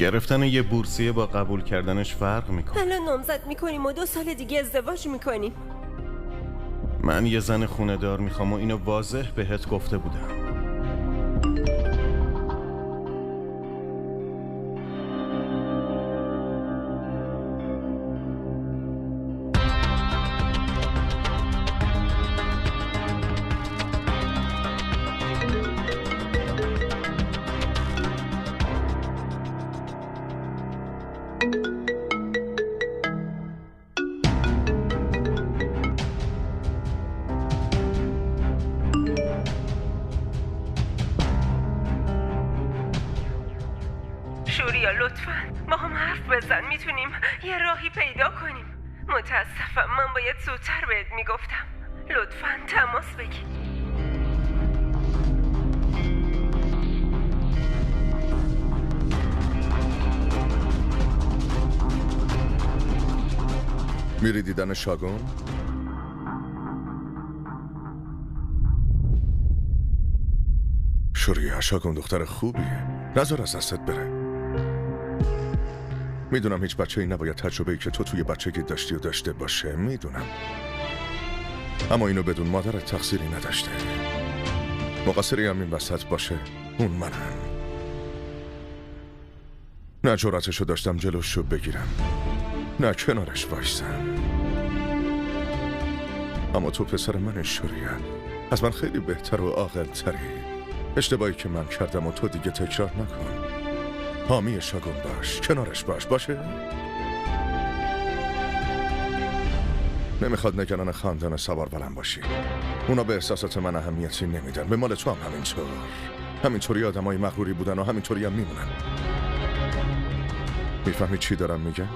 گرفتن یه بورسیه با قبول کردنش فرق میکنه. الان نامزد میکنیم و 2 سال دیگه ازدواج میکنیم. من یه زن خونه دار میخوام و اینو واضح بهت گفته بودم. شوریا لطفاً با هم حرف بزن، میتونیم یه راهی پیدا کنیم. متاسفم، من باید زودتر بهت میگفتم. لطفاً تماس بگیر. میری دیدن شاگون؟ شوریا، شاگون دختر خوبیه، نذار از دستت بره. میدونم هیچ بچه‌ای نباید تجربه‌ای که تو توی بچگی داشتی و داشته باشه، میدونم. اما اینو بدون مادرت تقصیری نداشته. مقصری هم این وسط باشه اون منم. نه جرأتشو داشتم جلوشو بگیرم، نه کنارش وایسم. اما تو پسر من شوریا، از من خیلی بهتر و عاقل‌تری. اشتباهی که من کردم و تو دیگه تکرار نکن. حامی شاگون باش، کنارش باشه؟ نمیخواد نگران خاندان سوار بلند باشی. اونا به احساسات من اهمیتی نمیدن، به مال تو هم همینطور. همینطوری آدمای مغروری بودن و همینطوری هم میمونن. میفهمی چی دارم میگم؟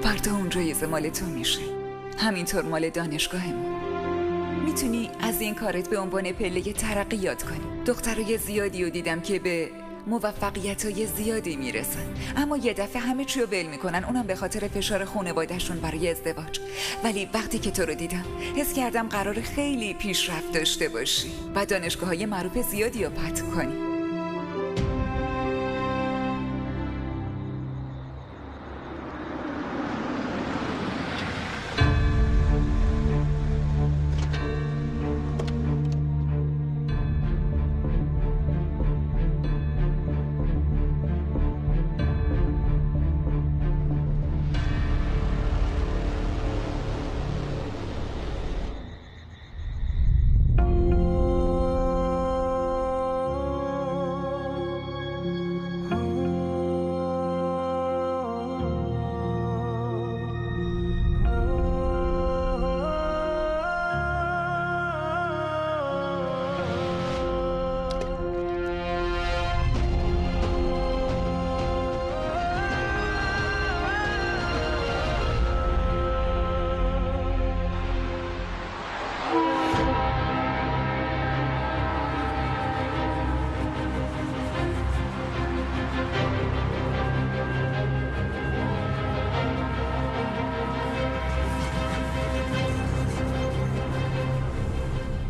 فردا اون جایزه مال تو میشه، همینطور مال دانشگاهمون. میتونی از این کارت به عنوان پله ترقی یاد کنی. دخترای زیادی رو دیدم که به موفقیت‌های زیادی میرسن، اما یه دفعه همه چی رو ول میکنن، اونم به خاطر فشار خانواده‌شون برای ازدواج. ولی وقتی که تو رو دیدم حس کردم قرار خیلی پیشرفت داشته باشی و دانشگاه‌های معروف زیادی رو فتح کنی.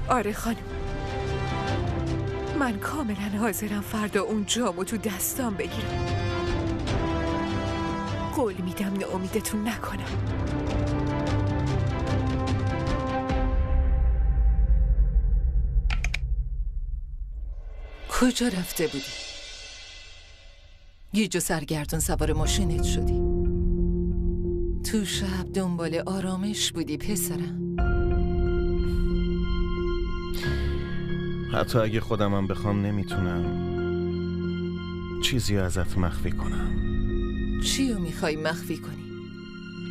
آره خانم، من کاملا حاضرم فردا اون جامو تو دستام بگیرم. قول میدم ناامیدتون نکنم. کجا رفته بودی؟ گیج و سرگردون سوار ماشینت شدی. تو شب دنبال آرامش بودی پسرم. حتی اگه خودمم بخوام نمیتونم چیزی ازت مخفی کنم. چیو میخوای مخفی کنی؟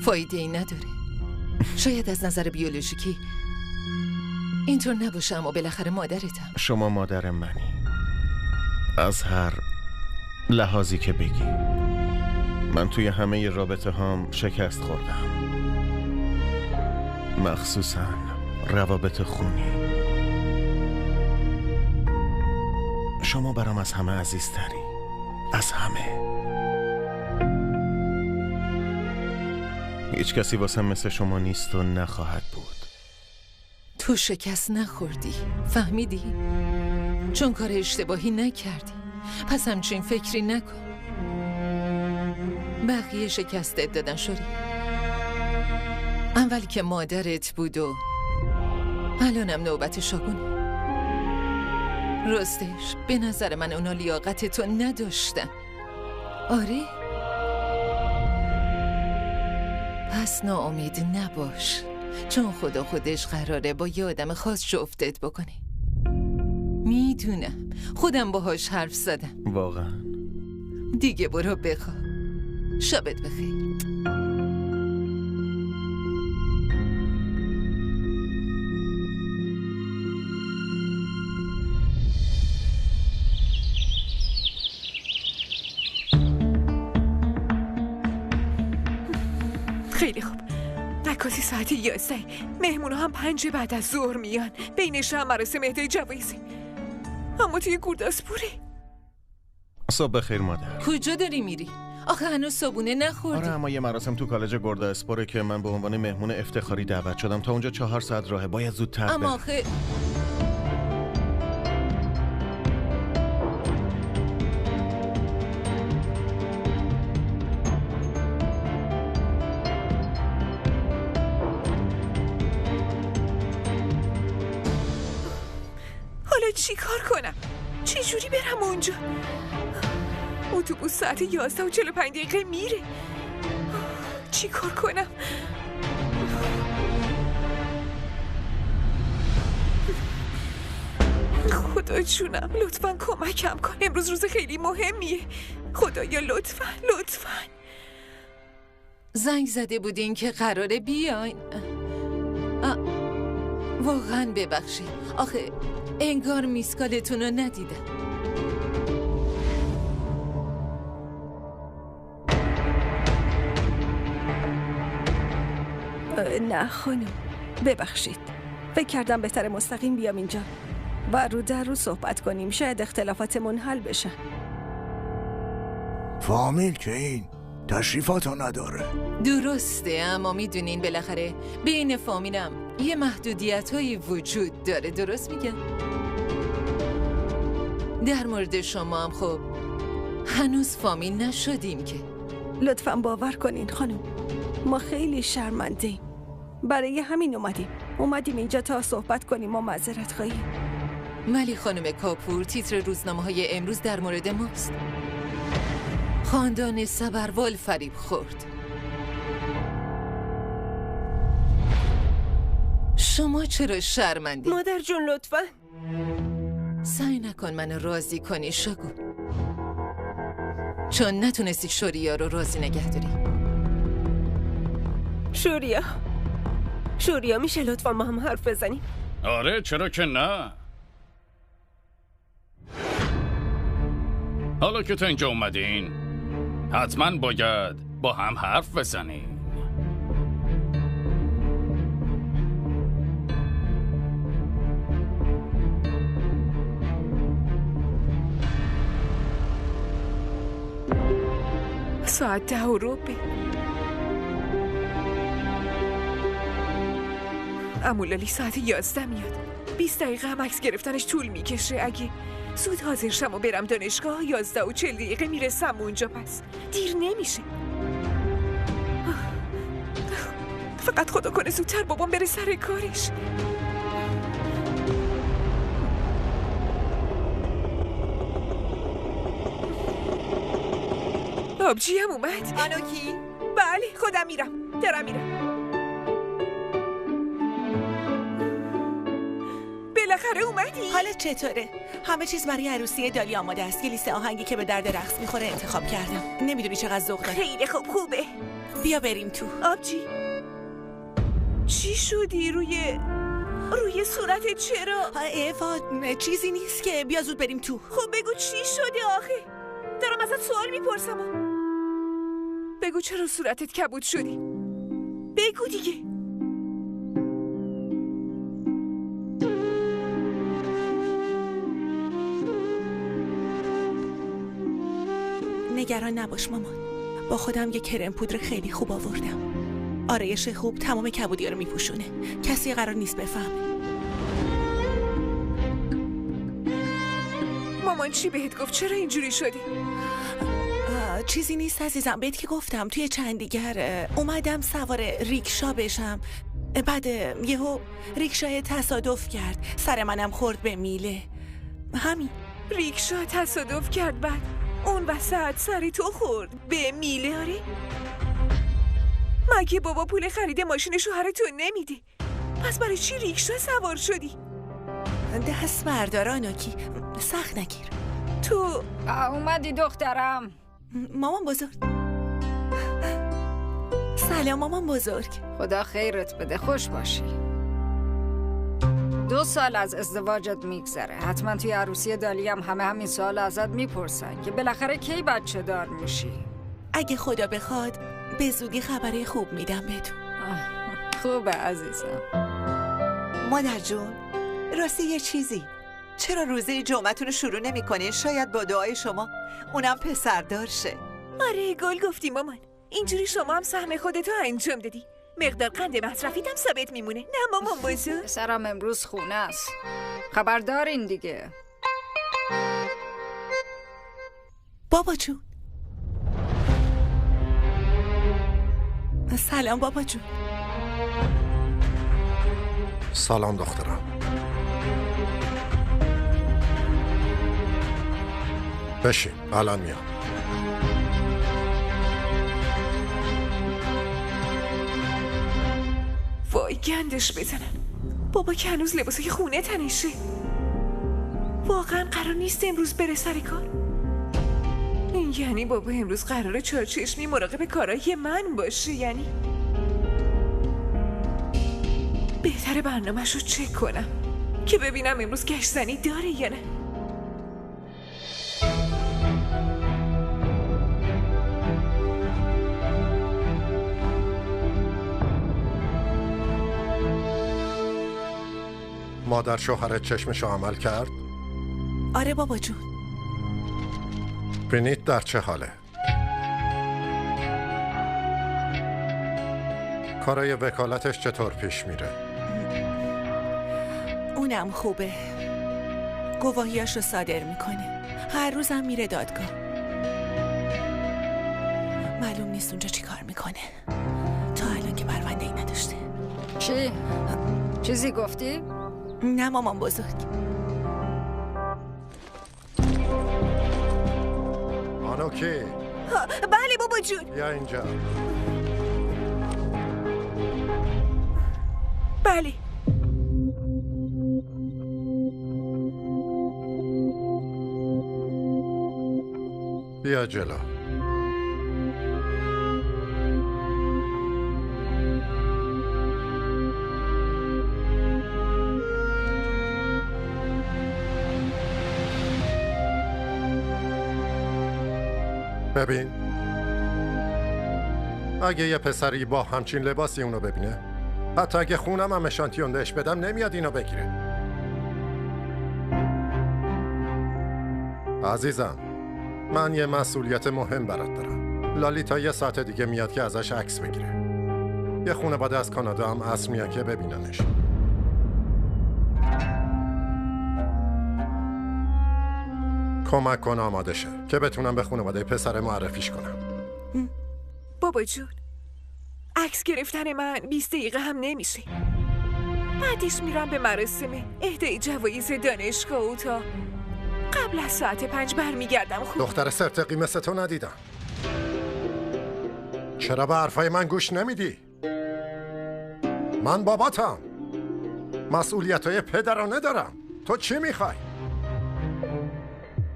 فایده ای نداره. شاید از نظر بیولوژیکی اینطور نباشه، اما بالاخره مادرتم. شما مادر منی، از هر لحاظی که بگی. من توی همه رابطه هام شکست خوردم، مخصوصا روابط خونی. شما برام از همه عزیزتری، از همه. هیچ کسی واسم مثل شما نیست و نخواهد بود. تو شکست نخوردی، فهمیدی؟ چون کار اشتباهی نکردی، پس همچین فکری نکن. بقیه شکستت دادن شوری. اول که مادرت بود و الانم نوبت شاگونه. راستش به نظر من اونا لیاقت تو نداشتن. آره؟ پس ناامید نباش، چون خدا خودش قراره با یه آدم خاص جفتت بکنه. میدونم، خودم باهاش حرف زدم. واقعا؟ دیگه برو بخواب. شبت بخیر. خیلی خوب، عکاسی ساعت 11. مهمونا هم 5 بعد از ظهر میان. بینش هم مراسم اهدای جوایزی. اما توی گورداسپوری. صبح بخیر مادر. کجا داری میری؟ آخه هنوز صبحونه نخوردی. آره، اما یه مراسم تو کالج گورداسپوره که من به عنوان مهمون افتخاری دعوت شدم. تا اونجا 4 ساعت راهه، باید زودتر برم. اما آخه چی کار کنم؟ چی جوری برم اونجا؟ اتوبوس ساعت 11:45 میره. چی کار کنم؟ خدا جونم، لطفاً کمکم کن. امروز روز خیلی مهمیه. خدایا لطفاً زنگ زده بودین که قراره بیاین. واقعاً ببخشید، آخه انگار میسکالتون رو ندیدم. نه خانم، ببخشید. فکر کردم بهتره مستقیم بیام اینجا و رو در رو صحبت کنیم. شاید اختلافاتمون حل بشن. فامیل که این تشریفاتو نداره. درسته، اما میدونین بالاخره بین فامیلم یه محدودیت‌هایی وجود داره. درست میگم؟ در مورد شما هم خب هنوز فامیل نشدیم که. لطفاً باور کنین خانم، ما خیلی شرمنده‌ایم. برای همین اومدیم اینجا تا صحبت کنیم و معذرت خواهیم. ولی خانم کاپور، تیتر روزنامه‌های امروز در مورد ماست. خاندان سبروال فریب خورد. شما چرا شرمندی؟ مادر جون لطفاً سعی نکن منو راضی کنی شگو، چون نتونستی شوریا رو راضی نگه داری. شوریا میشه لطفاً ما هم حرف بزنیم؟ آره چرا که نه. حالا که تا اینجا اومدین حتما باید با هم حرف بزنین. ساعت 10:15. عمو لالی ساعت 11 میاد. 20 دقیقه هم عکس گرفتنش طول میکشه. اگه زود حاضر شم و برم دانشگاه 11:40 میرسم اونجا، پس دیر نمیشه. فقط خدا کنه زودتر بابام بره سر کارش. آبجی هم اومد. آنوکی؟ بله خودم دارم میرم. بالاخره اومدی؟ حالت چطوره؟ همه چیز برای عروسی دالی آماده است. یه لیست آهنگی که به درد رقص میخوره انتخاب کردم. نمیدونی چقدر ذوق داره. خیلی خوبه. بیا بریم تو. آبجی چی شدی روی صورتت؟ چرا؟ ایوا چیزی نیست که، بیا زود بریم تو. خب بگو چی شده آخه؟ دارم ازت سوال میپرسم. بگو چرا صورتت کبود شدی؟ بگو دیگه. نگران نباش مامان، با خودم یه کرم پودر خیلی خوب آوردم. آرایش خوب تمام کبودی رو میپوشونه. کسی قرار نیست بفهمه. مامان چی بهت گفت؟ چرا اینجوری شدی؟ چیزی نیست عزیزم، بهت که گفتم توی چند دیگر اومدم سوار ریکشا بشم، بعد یهو ریکشای تصادف کرد، سر منم خورد به میله. همین. ریکشا تصادف کرد، بعد اون وسط سر تو خورد به میله؟ آره؟ مگه بابا پول خرید ماشین شوهر تو نمیده؟ پس برای چی ریکشا سوار شدی؟ دست بردار آنوکی، سخت نگیر. تو اومدی دخترم؟ مامان بزرگ. سلام مامان بزرگ. خدا خیرت بده، خوش باشی. 2 سال از ازدواجت میگذره، حتما توی عروسی دالی هم همین سوال ازت میپرسن که بالاخره کی بچه دار میشی. اگه خدا بخواد به زودی خبر خوب میدم بهتون. خوبه عزیزم. مادر جون، راستی یه چیزی، چرا روزه جمعتون رو شروع نمی کنین؟ شاید با دعای شما اونم پسردار شه. آره گل گفتی مامان، اینجوری شما هم سهم خودتو انجام دادی. مقدار قند مصرفیت هم ثابت میمونه. نه مامان بزرگ؟ پسرم امروز خونه است، خبر دارین دیگه. بابا جون. سلام بابا جون. سلام دخترم. بشین، الان میام. وای گندش بزنن. بابا که هنوز لباسای خونه تنشه. واقعا قرار نیست امروز بره سر کار؟ این یعنی بابا امروز قراره چارچشمی مراقب کارای من باشه؟ یعنی بهتره برنامه‌شو چک کنم که ببینم امروز گشتنی داره یا نه. مادر شوهرت چشمشو عمل کرد؟ آره بابا جون. بینید در چه حاله؟ کارای وکالتش چطور پیش میره؟ اونم خوبه. گواهیاش رو صادر میکنه. هر روزم میره دادگاه. معلوم نیست اونجا چی کار میکنه. تا الان که پرونده ای نداشته. چی؟ چیزی گفتی؟ نه مامان بزرگ. آنوکی. بله بابا جون. بیا اینجا. بله. بیا جلو. ببین، اگه یه پسری با همچین لباسی اونو ببینه، حتی اگه خونم هم اشانتیون بهش بدم نمیاد اینو بگیره. عزیزم، من یه مسئولیت مهم برات دارم. لالیتا یه ساعت دیگه میاد که ازش عکس بگیره. یه خانواده از کانادا هم عصر میان که ببیننش. کمک کن آماده شه که بتونم به خانواده پسر معرفیش کنم. بابا جون، عکس گرفتن من 20 دقیقه هم نمیشه. بعدش میرم به مراسم اهدای جوایز دانشگاه و تا قبل از ساعت 5 برمیگردم خونه. دختر سرتقی مثل تو ندیدم. چرا به حرفای من گوش نمیدی؟ من باباتم. مسئولیتای پدرانه دارم. تو چی میخوای؟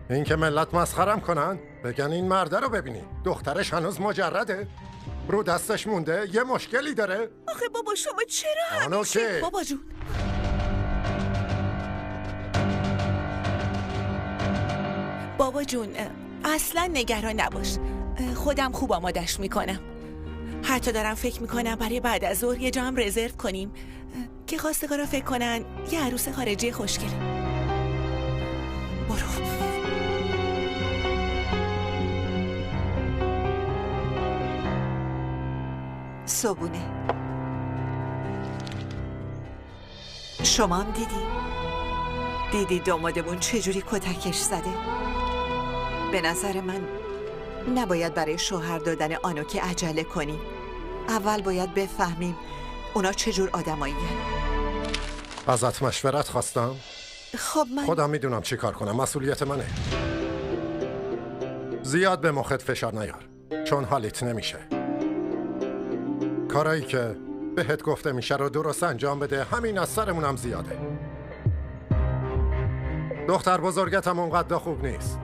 این که ملت مسخرم کنن بگن این مرده رو ببینی دخترش هنوز مجرده، رو دستش مونده، یه مشکلی داره. آخه بابا شما چرا همیشه بابا جون، بابا جون اصلا نگران نباش. خودم خوب آمادش میکنم. حتی دارم فکر میکنم برای بعد از ظهر یه جا هم رزرو کنیم که خواستگارا فکر کنن یه عروس خارجی خوشگله. برو. صبونه شما هم دیدی دامادمون چجوری کتکش زده؟ به نظر من نباید برای شوهر دادن آنوکی عجله کنیم. اول باید بفهمیم اونا چجور آدماییه. ازت مشورت خواستم. خب من خودم میدونم چی کار کنم، مسئولیت منه. زیاد به مخت فشار نیار چون حالیت نمیشه. کارایی که بهت گفته میشه رو درست انجام بده. همین از سرمونم زیاده. دختر بزرگت هم اونقدر خوب نیست،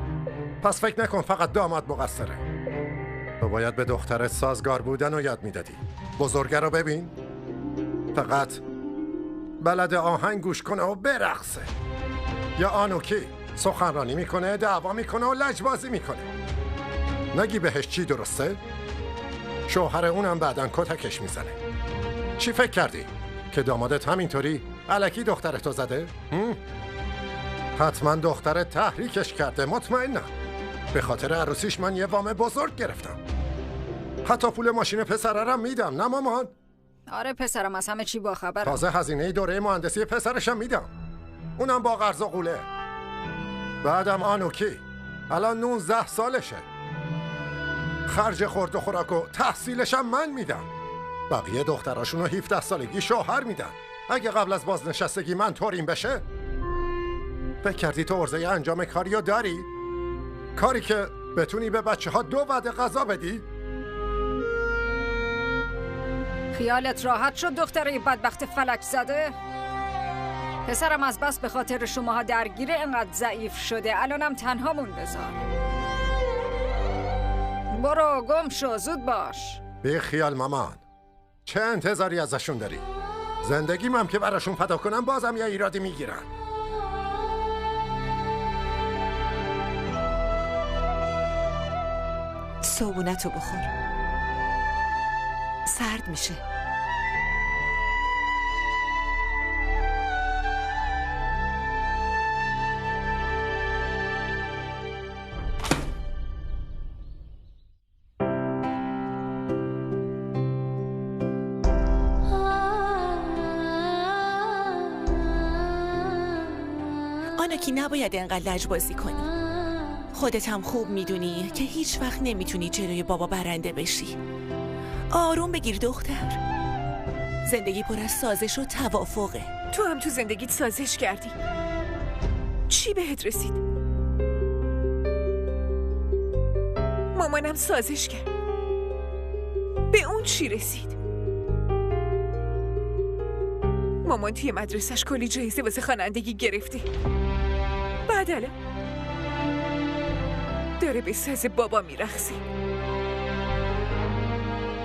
پس فکر نکن فقط داماد مقصره. تو باید به دخترت سازگار بودن رو یاد میدادی. بزرگه رو ببین، فقط بلد آهنگ گوش کنه و برقصه. یا آنوکی سخنرانی میکنه، دعوا میکنه و لجبازی میکنه. نگی بهش چی درسته؟ شوهر اونم بعدن کتکش میزنه. چی فکر کردی؟ که دامادت همینطوری الکی دخترتو زده؟ حتما دخترت تحریکش کرده، مطمئنم. به خاطر عروسیش من یه وام بزرگ گرفتم. حتی پول ماشین پسرم میدم. نه مامان؟ آره پسرم از همه چی باخبرم. تازه هزینه دوره مهندسی پسرشم میدم، اونم با قرض و قوله. بعدم آنوکی الان 19 سالشه. خرج خورد و خوراک و تحصیلشم من میدم. بقیه دختراشونو 17 سالگی شوهر میدن. اگه قبل از بازنشستگی من طوریم بشه، فکر کردی تو عرضه انجام کاریو داری؟ کاری که بتونی به بچه ها 2 وعده غذا بدی؟ خیالت راحت شد دختره بدبخت فلک زده؟ پسرم از بس به خاطر شماها درگیره انقدر ضعیف شده. الانم تنهامون بذار. برو گم شو، زود باش. بی خیال مامان، چه انتظاری ازشون داری؟ زندگیم هم که براشون فدا کنم بازم یه ایرادی میگیرن. صبونتو بخور، سرد میشه. آنوکی نباید انقدر لجبازی کنی. خودت هم خوب میدونی که هیچ وقت نمیتونی جلوی بابا برنده بشی. آروم بگیر دختر. زندگی پر از سازش و توافقه. تو هم تو زندگیت سازش کردی. چی بهت رسید؟ مامانم سازش کرد. به اون چی رسید؟ مامان توی مدرسش کلی جایزه واسه خوانندگی گرفته. بعد الان داره به ساز بابا میرقصه.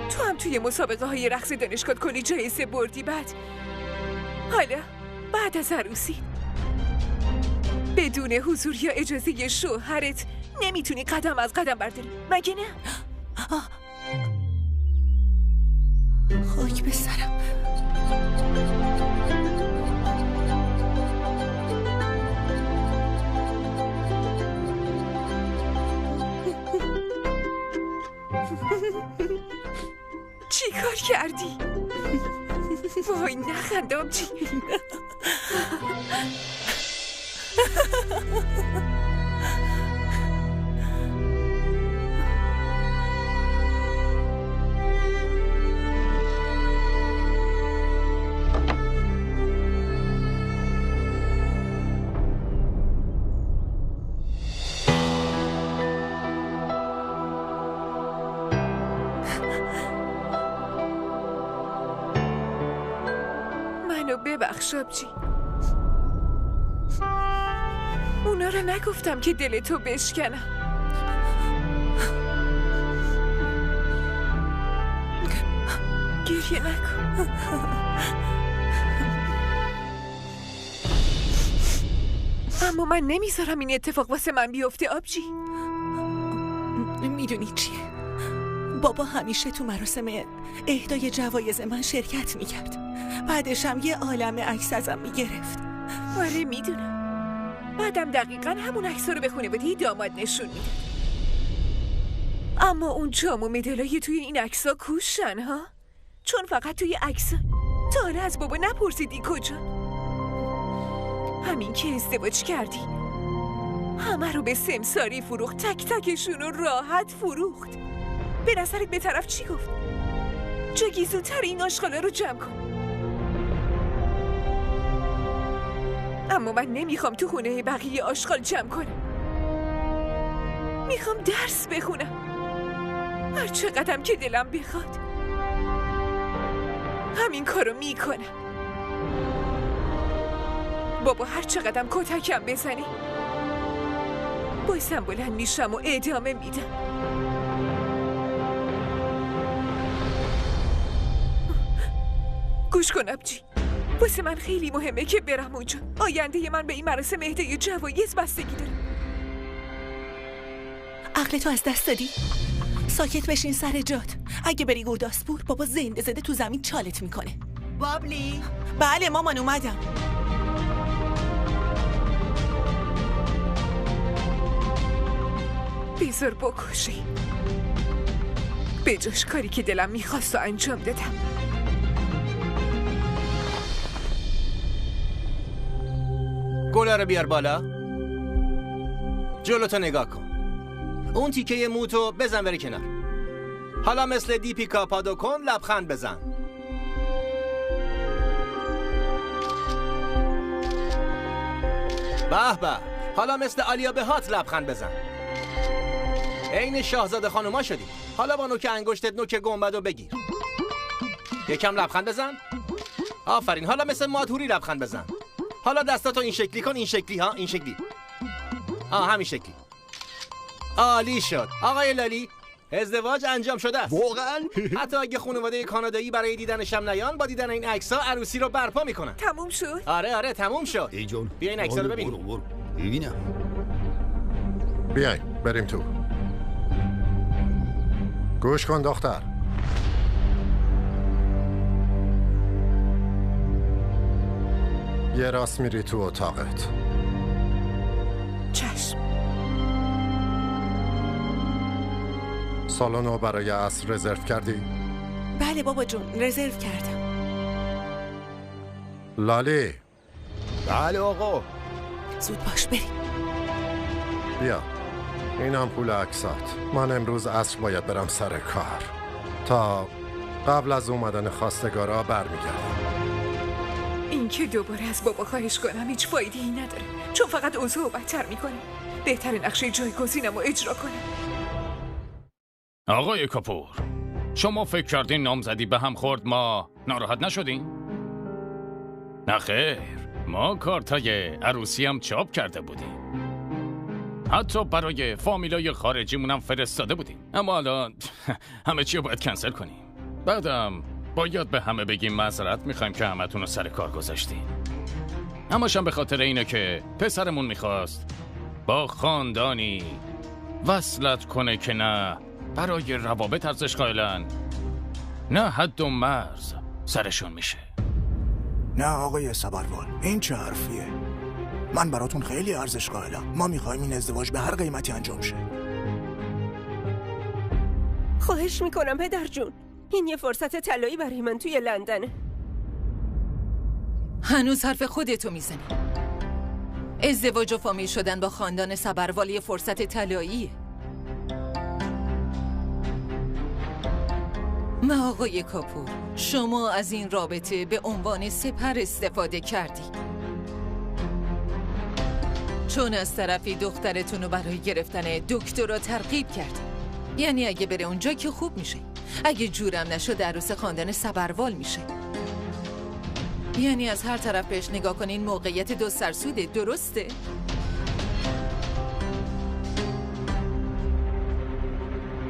تو هم توی مسابقه های رقص دانشگاه کلی جایزه بردی. حالا بعد از عروسی بدون حضور یا اجازه شوهرت نمیتونی قدم از قدم برداری، مگه نه؟ خاک به سرم. چی کار کردی؟ وای نخند آبجی. ببخش آبجی. اونا رو نگفتم که دلتو بشکنم. گریه نکن. اما من نمیذارم این اتفاق واسه من بیفته آبجی. میدونی چیه؟ بابا همیشه تو مراسم اهدای جوایز من شرکت میکرد. بعدش هم یه عالمه عکس ازم میگرفت. آره میدونم. بعدم دقیقاً همون عکس‌ها رو به خانواده داماد نشون میده. اما اون جام و مدالای توی این عکس‌ها کوشن ها؟ چون فقط توی عکس‌ها. تا حالا از بابا نپرسیدی کجا؟ همین که ازدواج کردی همه رو به سمساری فروخت، تک تکشون رو راحت فروخت. به نظرت به طرف چی گفت؟ جگی زودتر این آشغالا رو جمع کن. اما من نمیخوام تو خونه بقیه آشغال جمع کنم. میخوام درس بخونم، هر چقدرم که دلم بخواد همین کارو میکنم. بابا هر چقدرم کتکم بزنی بایستم بلند میشم و ادامه میدم. گوش کن آبجی، واسه من خیلی مهمه که برم اونجا. آینده من به این مراسم اهدای جوایز بستگی داره. عقلتو از دست دادی؟ ساکت بشین سر جات. اگه بری گرداسپور بابا زنده زده تو زمین چالت میکنه. بابلی؟ بله مامان اومدم. بیزار بکشی. به جاش کاری که دلم میخواست و انجام دادم. گولا رو بیار بالا. جلوتو نگاه کن. اون تیکه موتو بزن بره کنار. حالا مثل دیپیکا پادوکون لبخند بزن. به به. حالا مثل آلیا بهات لبخند بزن. عین شاهزاده خانوما شدی. حالا با نوک انگشتت نوک گنبدو بگیر. یکم لبخند بزن. آفرین. حالا مثل مادهوری لبخند بزن. حالا دستاتو این شکلی کن. این شکلی ها. این شکلی. همین شکلی. عالی شد. آقای لالی، ازدواج انجام شده است. واقعا؟ حتی اگه خانواده کانادایی برای دیدنش هم نیان، با دیدن این عکس‌ها عروسی رو برپا میکنن. تموم شد؟ آره تموم شد. ای جون، بیا این عکس‌ها رو ببین. برو. ببینم. بیاین بریم تو. گوش کن دختر. یه راست میری تو اتاقت. چشم. سالنو برای عصر رزرو کردی؟ بله بابا جون، رزرو کردم. لالی. بله آقا. زود باش بریم. بیا اینم پول عکسات. من امروز عصر باید برم سر کار. تا قبل از اومدن خواستگارا برمیگردم. این که دوباره از بابا خواهش کنم هیچ فایده ای نداره، چون فقط اوضاع بدتر میکنه. بهتر نقشه جایگزینم رو اجرا کنم. آقای کاپور، شما فکر کردین نامزدی به هم خورد ما ناراحت نشدین؟ نه خیر، ما کارتای عروسی هم چاپ کرده بودیم، حتی برای فامیلای خارجیمون هم فرستاده بودیم، اما الان همه چی رو باید کنسل کنیم. بعدم باید به همه بگیم معذرت میخوایم که همتون رو سر کار گذاشتیم. هماشم به خاطر اینه که پسرمون میخواست با خاندانی وصلت کنه که نه برای روابط ارزش قائلن، نه حد و مرز سرشون میشه. نه آقای صبروال، این چه حرفیه؟ من براتون خیلی ارزش قائلم. ما میخوایم این ازدواج به هر قیمتی انجام شه. خواهش میکنم پدر جون، این یه فرصت طلایی برای من توی لندنه. هنوز حرف خودتو میزنی. ازدواج و فامیل شدن با خاندان صبروال یه فرصت طلاییه. ما آقای کاپور، شما از این رابطه به عنوان سپر استفاده کردی، چون از طرفی دخترتون رو برای گرفتن دکترا ترغیب کرد. یعنی اگه بره اونجا که خوب میشه، اگه جورم نشد عروس خاندان صبروال میشه. یعنی از هر طرف بهش نگاه کنین موقعیت دو سرسوده، درسته؟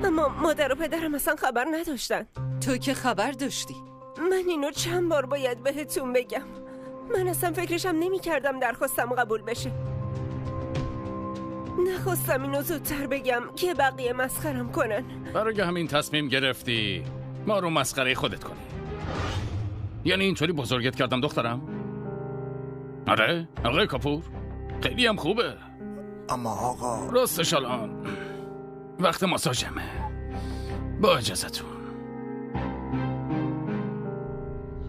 اما مادر و پدرم اصلا خبر نداشتن. تو که خبر داشتی. من اینو چند بار باید بهتون بگم. من اصلا فکرشم نمی کردم درخواستم قبول بشه. نخواستم اینو زودتر بگم که بقیه مسخرم کنن. برای همین تصمیم گرفتی ما رو مسخره خودت کنی. یعنی اینطوری بزرگت کردم دخترم؟ آره آقای کاپور، خیلی هم خوبه. اما آقا راستش الان وقت ماساژمه. با اجازتون.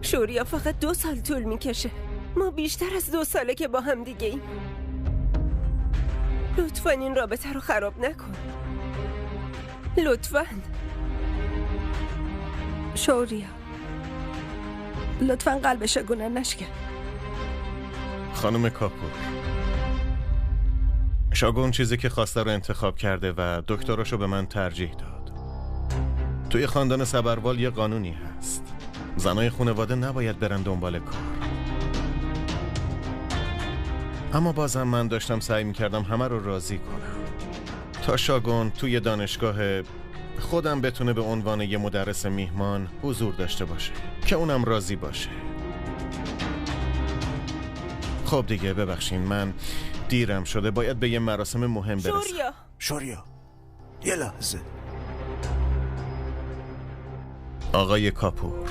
شوریا فقط 2 سال طول میکشه. ما بیشتر از 2 ساله که با هم دیگه ایم. لطفاً این رابطه رو خراب نکن. لطفاً. شوریا لطفاً قلبش گونه نشکن. خانم کاپور، شاگون چیزی که خواسته رو انتخاب کرده و دکتراشو به من ترجیح داد. توی خاندان صبروال یه قانونی هست، زنای خانواده نباید برن دنبال کار. اما بازم من داشتم سعی میکردم همه رو راضی کنم تا شاگون توی دانشگاه خودم بتونه به عنوان یه مدرس میهمان حضور داشته باشه که اونم راضی باشه. خب دیگه ببخشین، من دیرم شده، باید به یه مراسم مهم برسم. شوریا یه لحظه. آقای کاپور،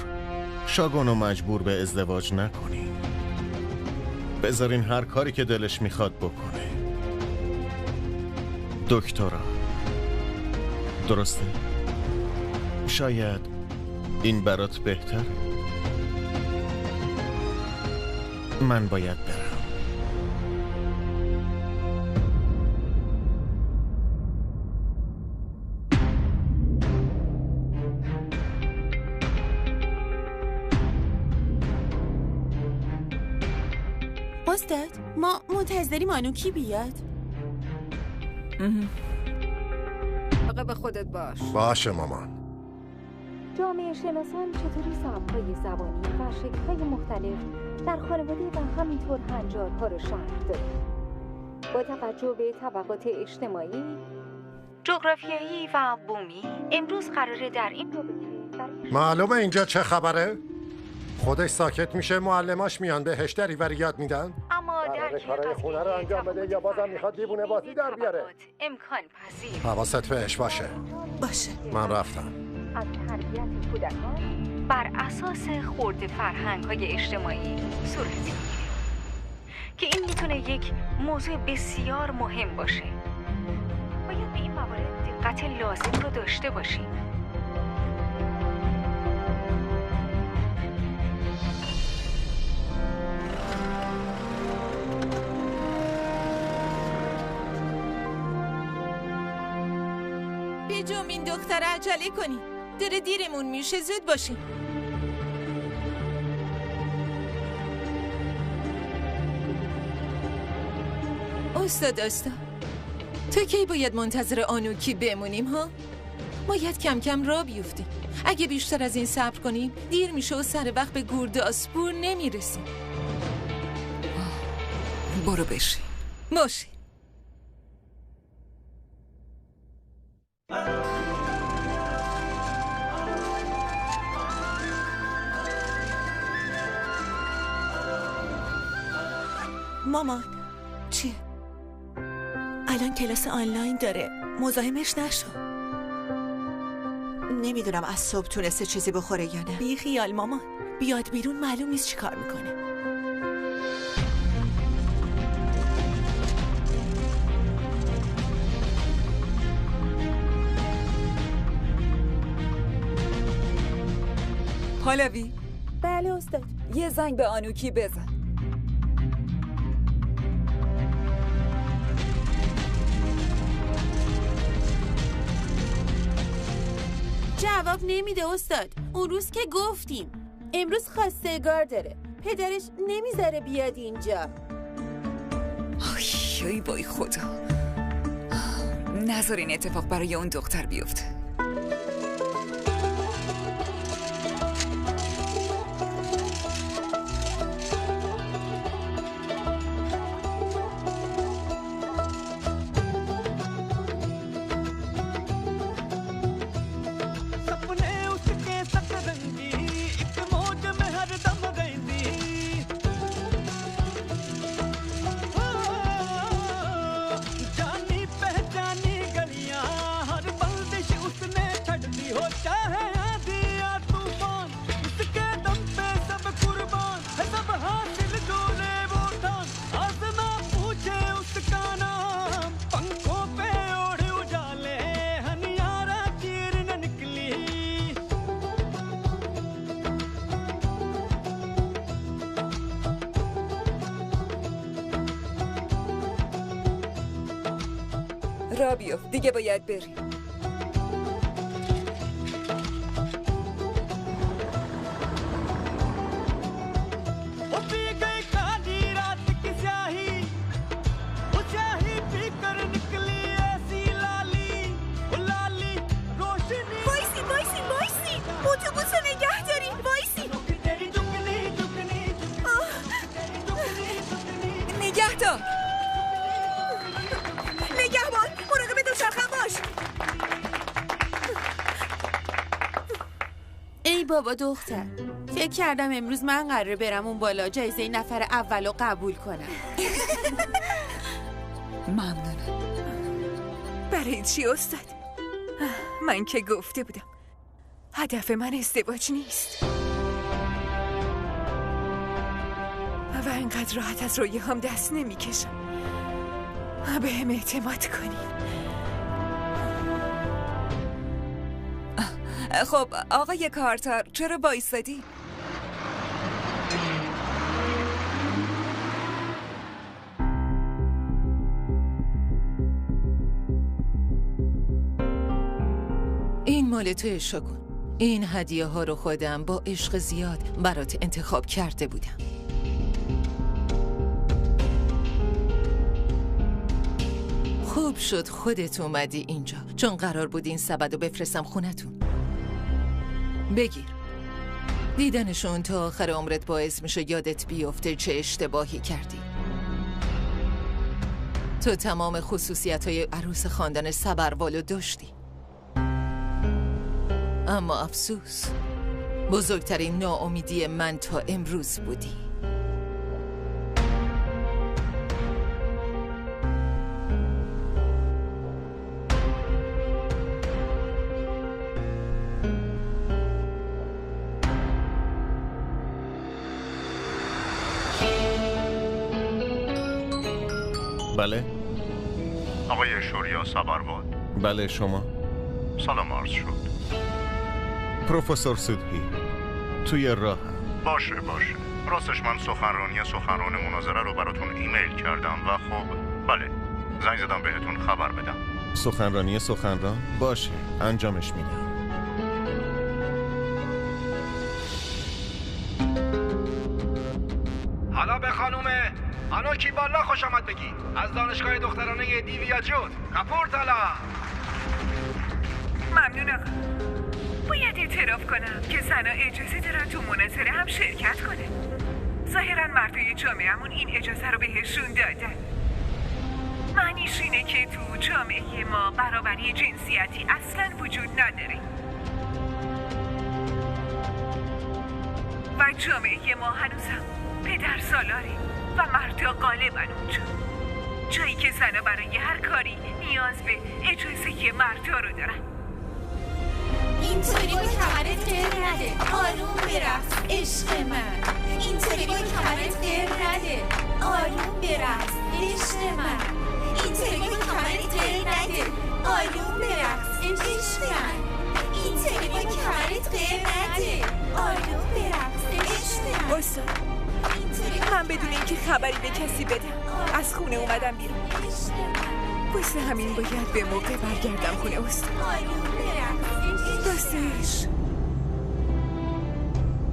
شاگونو مجبور به ازدواج نکنین. بذارین هر کاری که دلش میخواد بکنه. دکترا، درسته؟ شاید این برات بهتره. من باید برم. استاد، ما منتظریم آنوکی بیاد. واقع به خودت باش. باشه مامان. جامعه شناسان چطوری سبک‌های زبانی و شکل‌های مختلف در خانواده و همینطور هنجارها رو شرح دادن. با توجه به طبقات اجتماعی، جغرافیایی و بومی، امروز قراره در این رابطه معلومه اینجا چه خبره؟ خودش ساکت میشه، معلماش میان بهش دریوری یاد میدن؟ اما در کارهای خونه رو انجام بده یا بازم میخواد دیوونه بازی در بیاره؟ امکان پذیر. حواست بهش باشه. باشه. من رفتم. از تربیت کودکان بر اساس خورد فرهنگ‌های اجتماعی صورت میگیره که این میتونه یک موضوع بسیار مهم باشه. باید به این موارد دقت لازم رو داشته باشیم. جون این دختر عجله کنی، داره دیرمون میشه، زود باشیم. استاد تو کی باید منتظر آنوکی بمونیم ها؟ باید کم کم راه بیفتیم. اگه بیشتر از این صبر کنیم دیر میشه و سر وقت به گورداسپور نمیرسیم. برو بشی. باشه. مامان چیه؟ الان کلاس آنلاین داره، مزاحمش نشو. نمیدونم از صبح تونسته چیزی بخوره یا نه. بی خیال مامان، بیاد بیرون معلوم نیست چی کار میکنه. پالوی. بله استاد. یه زنگ به آنوکی بزن. جواب نمیده استاد. اون روز که گفتیم امروز خواستگار داره، پدرش نمیذاره بیاد اینجا. ای وای خدا، نذار این اتفاق برای اون دختر بیفته. را بیفت، دیگه باید بریم. بابا دختر، فکر کردم امروز من قراره برم اون بالا جایزه نفر اولو قبول کنم. ممنونم. برای چی استاد؟ من که گفته بودم هدف من ازدواج نیست و اینقدر راحت از رویاهام دست نمیکشم. به هم اعتماد کنید. خب آقای کارتر، چرا بایستادی؟ این مال تو شگون. این هدیه ها رو خودم با عشق زیاد برات انتخاب کرده بودم. خوب شد خودت اومدی اینجا، چون قرار بود این سبدو بفرستم خونتون. بگیر. دیدنشون تا آخر عمرت باعث میشه یادت بیفته چه اشتباهی کردی. تو تمام خصوصیت‌های عروس خاندان سبروالو داشتی، اما افسوس بزرگترین ناامیدی من تا امروز بودی. بله؟ آقای شوریا سبروال. بله شما؟ سلام عرض شد. پروفسور سودهی توی راه. باشه راستش من سخنرانی مناظره رو براتون ایمیل کردم و خب بله زنگ زدم بهتون خبر بدم. سخنرانی سخنران؟ باشه، انجامش میدم. حالا به خانم آنوکی بالا خوش آمد بگید، از دانشگاه دخترانه دیویا جود. کپور تالا. ممنون آقا. باید اعتراف کنم که زنها اجازه دارن تو مناظره هم شرکت کنه. ظاهرا مردای جامعهمون این اجازه رو بهشون دادن. معنیش اینه که تو جامعه ما برابری جنسیتی اصلا وجود نداره و جامعه ما هنوزم پدر سالاره و مردا غالبن اونجا، جایی که زنها برای هر کاری نیاز به اجازه مردا رو دارن. اینطوری با کمرت غیر نده، آروم برقص عشق من. اینطوری با کمرت غیر نده، آروم برقص عشق من. اینطوری با کمرت غیر نده، آروم برقص عشق من. اینطوری با کمرت غیر نده، آروم برقص عشق من. استاد، من بدون اینکه خبری به کسی بدم از خونه اومدم بیرون. واسه همین باید به موقع برگردم خونه استاد. راستش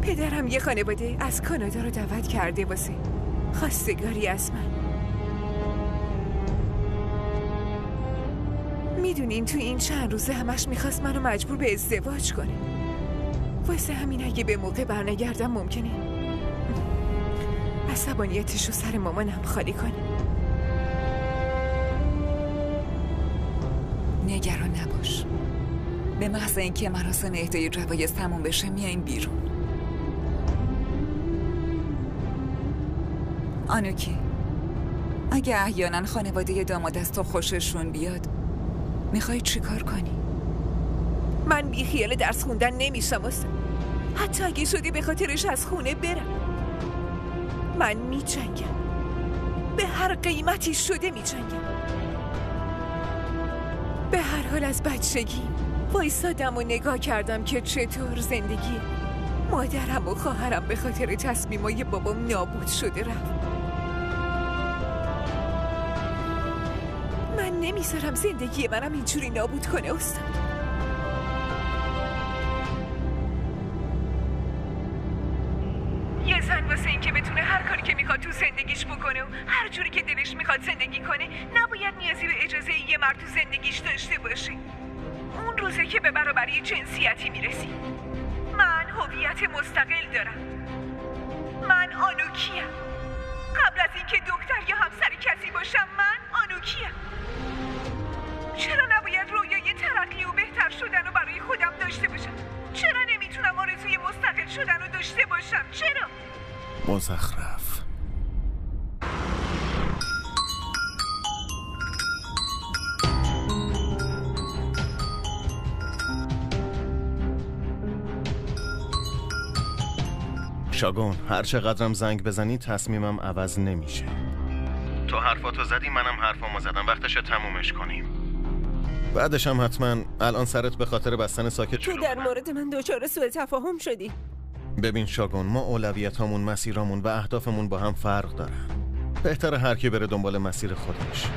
پدرم یه خانواده از کانادا رو دعوت کرده واسه خواستگاری از من. میدونین تو این چند روزه همش میخواست منو مجبور به ازدواج کنه. واسه همین اگه به موقع برنگردم ممکنه عصبانیتش رو سر مامانم خالی کنه. نگران نباش، به محض اینکه مراسم اهدای جوایز تموم بشه میایم بیرون. آنوکی، اگه احیانا خانواده داماد از تو خوششون بیاد میخوای چی کار کنی؟ من بی خیال درس خوندن نمیشم استاد. حتی اگه شدی به خاطرش از خونه برم. من میجنگم، به هر قیمتی شده میجنگم. به هر حال از بچگی وایسادم و نگاه کردم که چطور زندگی مادرم و خواهرم به خاطر تصمیمای بابام نابود شده رفت. من نمیذارم زندگی منم اینجوری نابود کنه استاد. یه زن واسه این که بتونه هر کاری که میخواد تو زندگیش بکنه و هر جوری که دلش میخواد زندگی کنه نباید نیازی به اجازه یه مرد تو زندگیش داشته باشه. اون روزه که به برابری جنسیتی میرسی. من هویت مستقل دارم. من آنوکیم. قبل از اینکه دکتر یا همسر کسی باشم من آنوکیم. چرا نباید رویای ترقی و بهتر شدن رو برای خودم داشته باشم؟ چرا نمیتونم آرزوی مستقل شدن رو داشته باشم؟ چرا؟ مزخرف. شاگون، هر چقدرم زنگ بزنی تصمیمم عوض نمیشه. تو حرفاتو زدی، منم حرفامو زدم. وقتشه تمومش کنیم. بعدش هم حتما الان سرت به خاطر بستن ساکت تو در مورد من دچار سوء تفاهم شدی. ببین شاگون، ما اولویتامون، مسیرامون و اهدافمون با هم فرق دارن. بهتره هر کی بره دنبال مسیر خودش.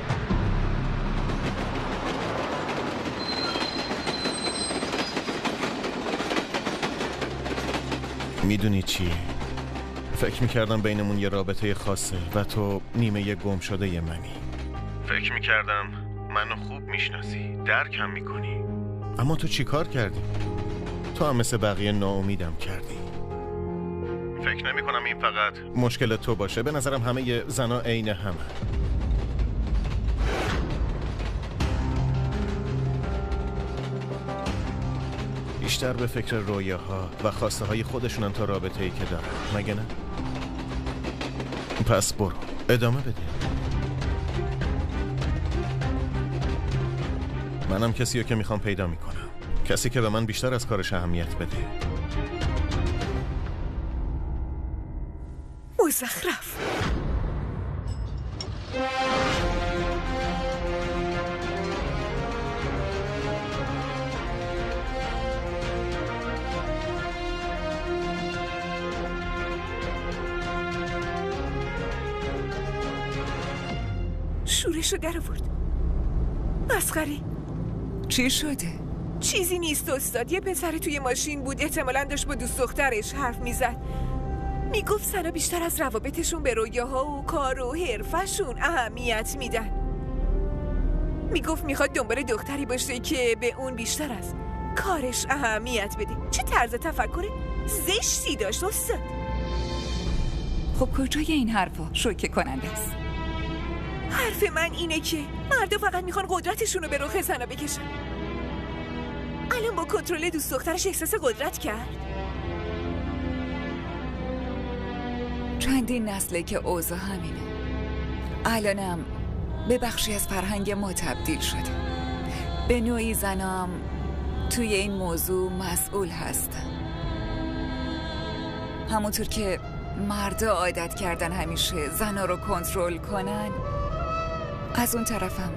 میدونی چی؟ فکر میکردم بینمون یه رابطه خاصه و تو نیمه گم شده ی منی. فکر میکردم منو خوب میشناسی، درکم میکنی. اما تو چی کار کردی؟ تو هم مثل بقیه ناامیدم کردی. فکر نمی کنم این فقط مشکل تو باشه. به نظرم همه زنا عین همه. بیشتر به فکر رویاها و خواسته های خودشونن تا رابطه ای که دارن، مگه نه؟ پس برو ادامه بده. منم کسی رو که میخوام پیدا میکنم، کسی که به من بیشتر از کارش اهمیت بده. مزخرف. شورشو در آورد. مسخره. چی شده؟ چیزی نیست استاد. یه پسر توی ماشین بود، احتمالاً داشت با دوست دخترش حرف میزد. میگفت زنا بیشتر از روابطشون به رویاها و کار و حرفشون اهمیت میدن. میگفت میخواد دنبال دختری باشه که به اون بیشتر از کارش اهمیت بده. چه طرز تفکر زشتی داشت استاد. خب کجای این حرفا شوکه کننده است؟ حرف من اینه که مردا فقط میخوان قدرتشون رو به رخ زنا بکشن. الان با کنترل دوست دخترش احساس قدرت کرد. چندین نسله که اوضاع همینه. الانم به بخشی از فرهنگ ما تبدیل شده. به نوعی زنام توی این موضوع مسئول هستن. همونطور که مردا عادت کردن همیشه زنا رو کنترل کنن، از اون طرفم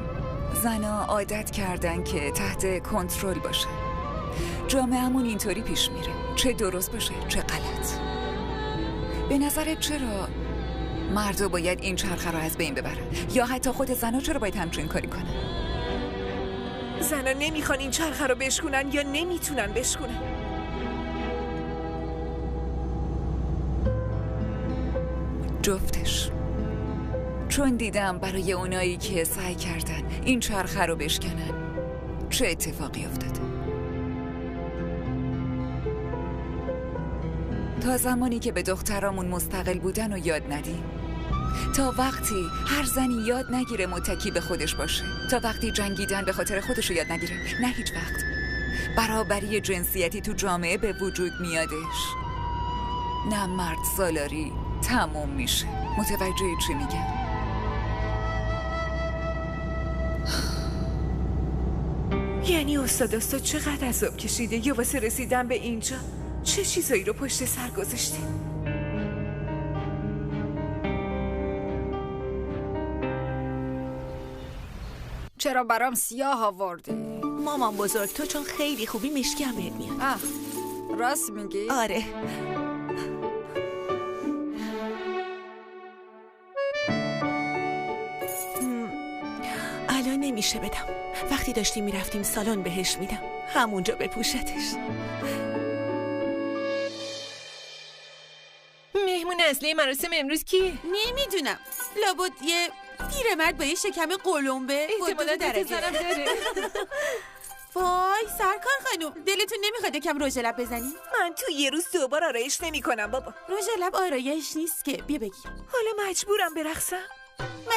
زنا عادت کردن که تحت کنترل باشن. جامعه‌مون اینطوری پیش میره، چه درست باشه چه غلط. به نظرت چرا مردا باید این چرخه رو از بین ببرن؟ یا حتی خود زنا چرا باید همچین کاری کنن؟ زنا نمیخوان این چرخه رو بشکنن یا نمیتونن بشکنن. جفتش. چون دیدم برای اونایی که سعی کردن این چرخه رو بشکنن چه اتفاقی افتاده. تا زمانی که به دخترامون مستقل بودن و یاد ندیم، تا وقتی هر زنی یاد نگیره متکی به خودش باشه، تا وقتی جنگیدن به خاطر خودش رو یاد نگیره، نه هیچ وقت برابری جنسیتی تو جامعه به وجود میادش، نه مرد سالاری تموم میشه. متوجه چی میگم؟ یعنی استاد چقدر عذاب کشیده یا واسه رسیدن به اینجا چه چیزایی رو پشت سر گذاشته؟ چرا برام سیاه آوردی؟ مامان بزرگ تو چون خیلی خوبی مشکی هم بهت میاد. راست میگی؟ آره. الان نمیشه بدم. وقتی داشتیم میرفتیم سالن بهش میدم، همونجا بپوشتش. مهمون اصلی مراسم امروز کی؟ نمیدونم. لابد یه پیرمرد با یه شکم قلمبه احتمالاً درجه داره. وای سرکار خانوم، دلتون نمیخواد یکم رژ لب بزنی؟ من تو یه روز دوبار آرایش نمی‌کنم بابا. رژ لب آرایش نیست که. بیا بگیر. حالا مجبورم برقصم؟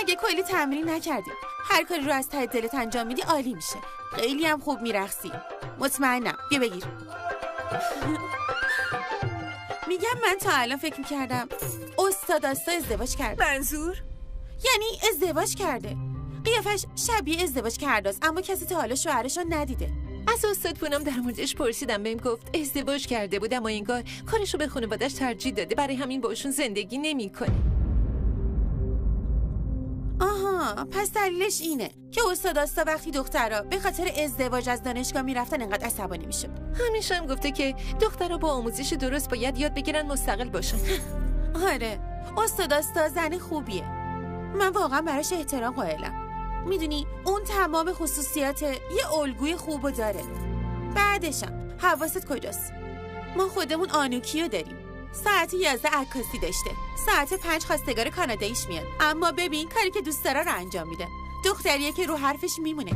مگه کلی تمرین نکردی؟ هر کاری رو از ته دلت انجام میدی عالی میشه. خیلی هم خوب میرقصی. مطمئنم. بیا بگیر. میگم من تا الان فکر میکردم استاد ازدواج کرده. منظور؟ یعنی ازدواج کرده. قیافش شبیه ازدواج کرده است، اما کسی تا حالا شوهرش رو ندیده. از استاد پونم در موردش پرسیدم، بهم گفت ازدواج کرده بود اما انگار کارشو به خانواده‌اش ترجیح داده، برای همین باشون زندگی نمی‌کنه. آها، پس دلیلش اینه که استاد وقتی دخترها به خاطر ازدواج از دانشگاه میرفتن انقدر عصبانی میشد. همیشه هم گفته که دخترها با آموزش درست باید یاد بگیرن مستقل باشن. آره، استاد زن خوبیه. من واقعا براش احترام قائلم. میدونی اون تمام خصوصیات یه الگوی خوبو داره. بعدشم حواست کجاست؟ ما خودمون آنوکیو داریم. ساعت 11 عکاسی داشته، ساعت 5 خواستگار کاناداییش میاد، اما ببین کاری که دوست داره رو انجام میده. دختریه که رو حرفش میمونه.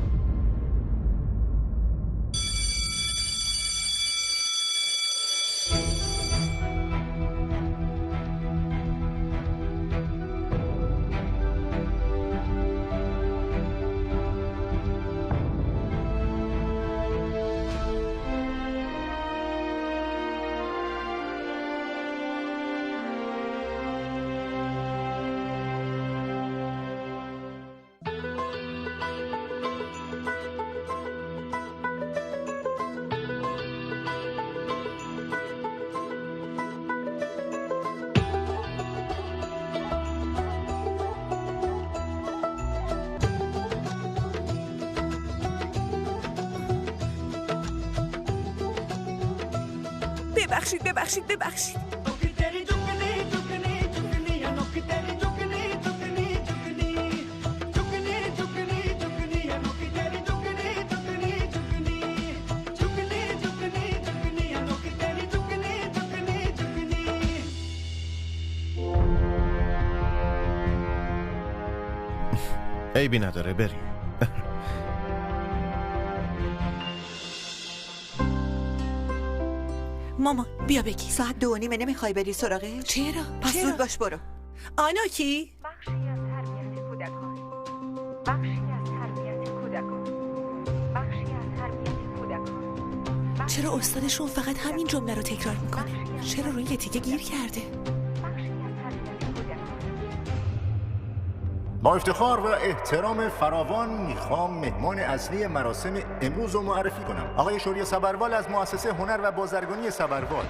ببخشید. عیبی نداره، بریم. ماما بیا بگی. ساعت 2:30 نمیخوای بری سراغش؟ چرا؟ پس زود باش برو. آنوکی؟ بخشی از تربیت کودکان. بخشی از تربیت کودکان. بخشی از تربیت کودکان. چرا استادشون فقط همین جمله رو تکرار میکنه؟ چرا روی یه تیکه گیر کرده؟ با افتخار و احترام فراوان میخوام مهمان اصلی مراسم امروز رو معرفی کنم. آقای شوریا صبروال از مؤسسه هنر و بازرگانی صبروال.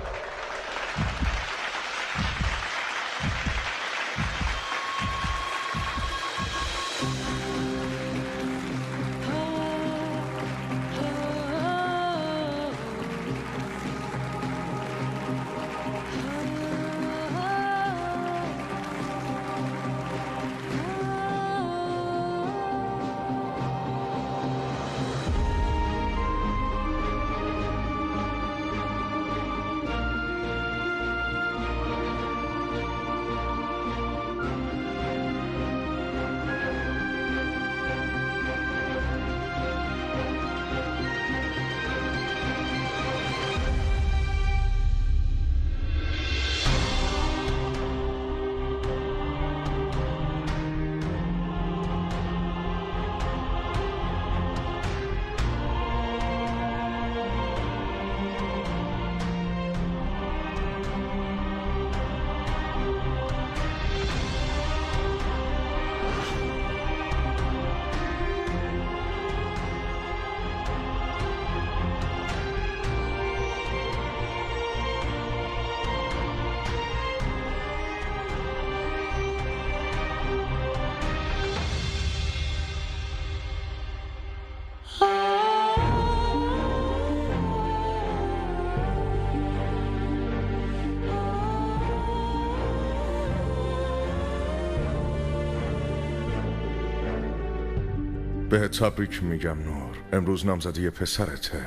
بهت تبریک میگم نور، امروز نامزدی پسرته.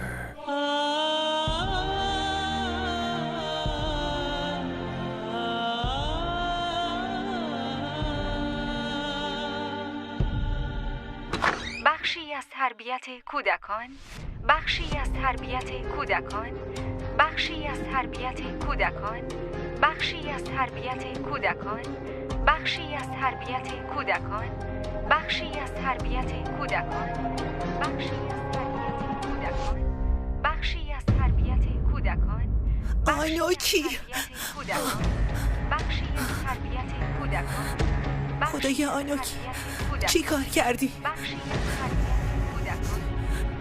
بخشی از تربیت کودکان. بخشی از تربیت کودکان. بخشی از تربیت کودکان. بخشی از تربیت کودکان. بخشی از تربیت کودکان. بخشی از تربیت کودکان. بخشی از تربیت کودکان. بخشی از تربیت کودکان. آنوکی. بخشی از تربیت کودکان. خدای آنوکی چی کار کردی؟ بخشی از تربیت کودکان.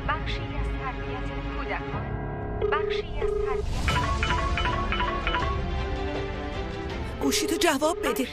بخشی از تربیت کودکان. بخشی از تربیت. گوشی تو جواب بده.